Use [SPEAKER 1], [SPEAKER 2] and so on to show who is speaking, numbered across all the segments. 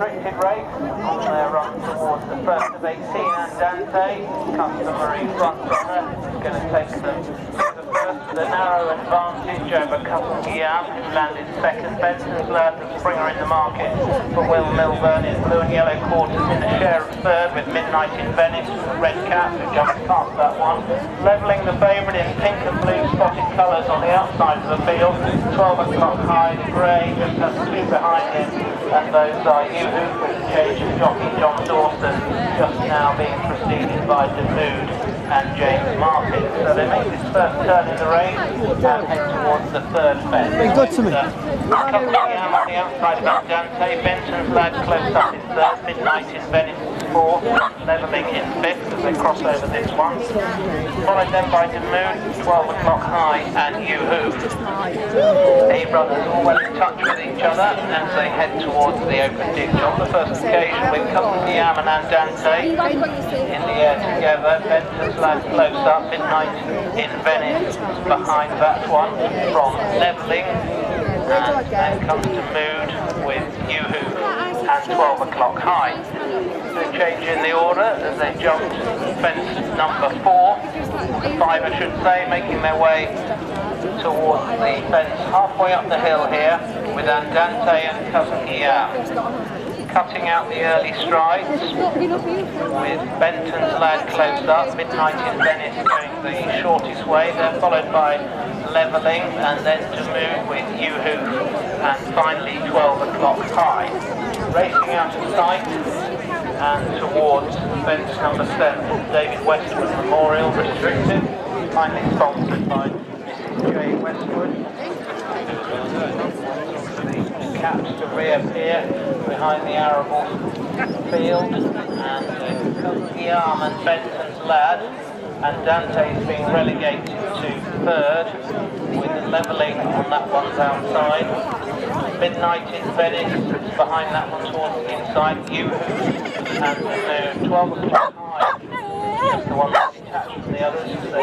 [SPEAKER 1] restricted race on their run towards the first of 18, and Dante, customary front runner, is going to take them to the first with a narrow advantage over Cousin Guillaume, who landed second. Bentons lad, the springer in the market for Will Milburn in blue and yellow quarters in the share of third, with Midnight in Venice, red cap, who jumped past that one. Levelling the favourite in pink and blue spotted colours on the outside of the field. 12 o'clock high, grey, just has two behind him, and those are Yoohoof with the change of jockey John Dawson, just now being preceded by Mood and James Martin. So they make this first turn in the race and head towards the third fence.
[SPEAKER 2] Good to me.
[SPEAKER 1] Cousin Guillaume on the outside of Dante, Bentons lad close up in third, Midnight in Venice fourth, levelling in fifth as they cross over this one. Followed then by Mood, 12 o'clock high, and Yoohoof. The brothers all well in touch with each other as they head towards the open ditch on the first occasion, with Cousin Guillaume and Dante in the air together. Bentons lad close up, Midnight in Venice behind that one from levelling, and then comes to Mood with Yoohoof and 12 o'clock high. So change in the order as they jumped fence number 4, 5 I should say, making their way towards the fence halfway up the hill here with Dante and Cousin Guillaume. Cutting out the early strides with Bentons lad close up, Midnight in Venice going the shortest way. They're followed by levelling and then to move with Yoohoof and finally 12 o'clock high. Racing out of sight and towards fence number 7, David Westwood Memorial Restricted, finally sponsored by Mrs. J. Westwood. Caps to reappear behind the arable field, and Cousin Guillaume and Bentons lad, and Dante is being relegated to third with the levelling on that one's outside. Midnight in Venice behind that one towards the inside. Yoohoof and 12 o'clock high, just the one that's detached from the others. So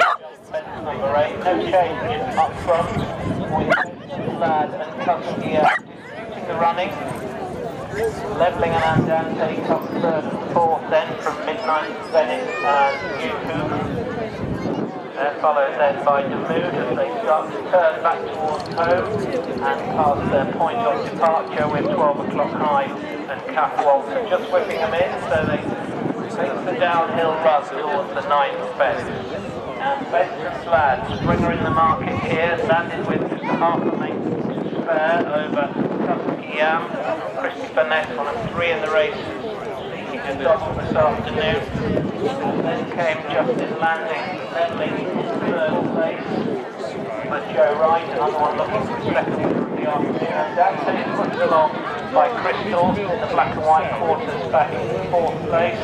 [SPEAKER 1] fence number 8, no change up front with Bentons lad and Cousin Guillaume the running. Levelling and Dante comes third and fourth then from Midnight Venice and Yoohoof. They're followed then by Mood as they start to turn back towards home and past their point of departure with 12 o'clock high and Cap Walter just whipping them in, so they take the downhill run towards the 9th fence. And Bentons lad, springer in the market here, landed with just half a length to spare over Cousin Guillaume. Christopher Ness on a 3 in the race, speaking to Dawson this afternoon. And then came Justin Landing, levelling third place. But Joe Wright, another one looking for second winner of the afternoon. And Dante is pushed along by Crystal in the black and white quarters back in 4th place.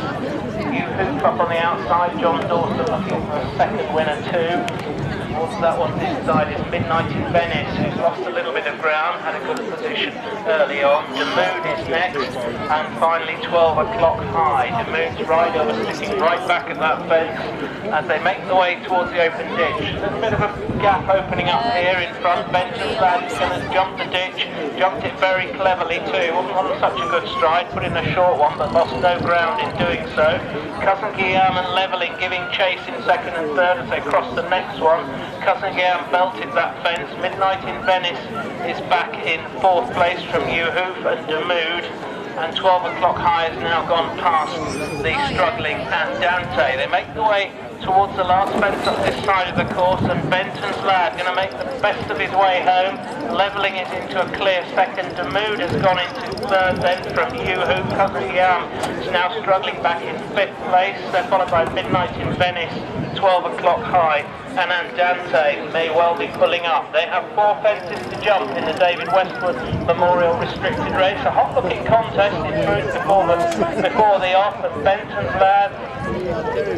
[SPEAKER 1] Yoohoof up on the outside, John Dawson looking for a second winner too. Towards that one decided Midnight in Venice, who's lost a little bit of ground, had a good position early on. Mood is next, and finally 12 o'clock high. Mood's rider was sitting right back at that fence as they make the way towards the open ditch. There's a bit of a gap opening up here in front. Bentons lad is going to jump the ditch, jumped it very cleverly too. Wasn't on such a good stride, put in a short one but lost no ground in doing so. Cousin Guillaume and levelling, giving chase in second and third as they cross the next one. Cousin Guillaume belted that fence. Midnight in Venice is back in 4th place from Yoohoof and Mood, and 12 o'clock high has now gone past the struggling Dante. They make the way towards the last fence up this side of the course, and Bentons lad going to make the best of his way home, levelling it into a clear second. Mood has gone into third then from Yoohoof. Cousin Guillaume is now struggling back in 5th place. They're followed by Midnight in Venice, 12 o'clock high, and Dante may well be pulling up. They have 4 fences to jump in the David Westwood Memorial Restricted Race. A hot-looking contest in truth before the off, and Bentons lad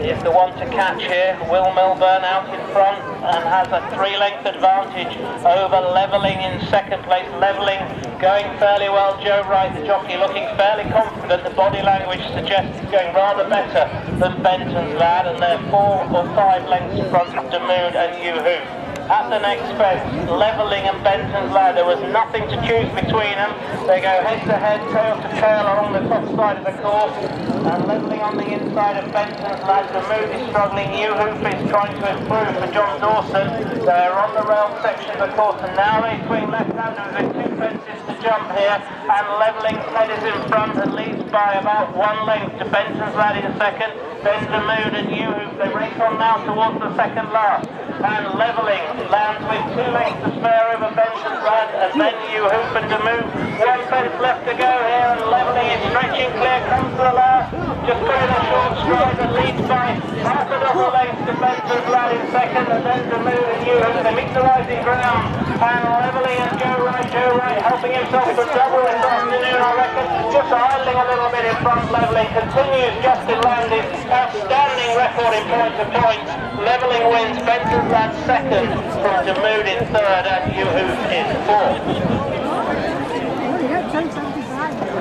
[SPEAKER 1] is the one to catch here. Will Milburn out in front and has a 3-length advantage over levelling in 2nd place. Levelling going fairly well. Joe Wright, the jockey, looking fairly confident. The body language suggests he's going rather better than Bentons lad, and they're 4 or 5 lengths in front of Mood and Yoohoof. at the next fence, levelling and Bentons lad. There was nothing to choose between them. They go head to head, tail to tail along the top side of the course, and levelling on the inside of Bentons lad. The mood is struggling. Yoohoof is trying to improve for John Dawson. They're on the rail section of the course, and now they swing left-handers with 2 fences to jump here, and levelling head is in front and leads by about 1 length to Bentons lad in second. Then the mood and Yoohoof, they race on now towards the second last. And levelling lands with 2 lengths to spare over Bentons lad, and then Yoohoof and Demood. 1 fence left to go here, and levelling is stretching clear, comes to the last. Just putting a short stride and leads by half a dozen lengths to Bentons lad in second, and then Demood and Yoohoof. They meet the rising ground, and levelling and Joe Wright helping himself to double this afternoon, I reckon. Just idling a little bit in front, levelling continues Justin Landis. Outstanding record in point to point. Levelling wins, Bentons lad second, from Demood in third, and Yoohoof in fourth.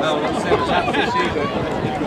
[SPEAKER 2] Well, let's see what's happening this evening.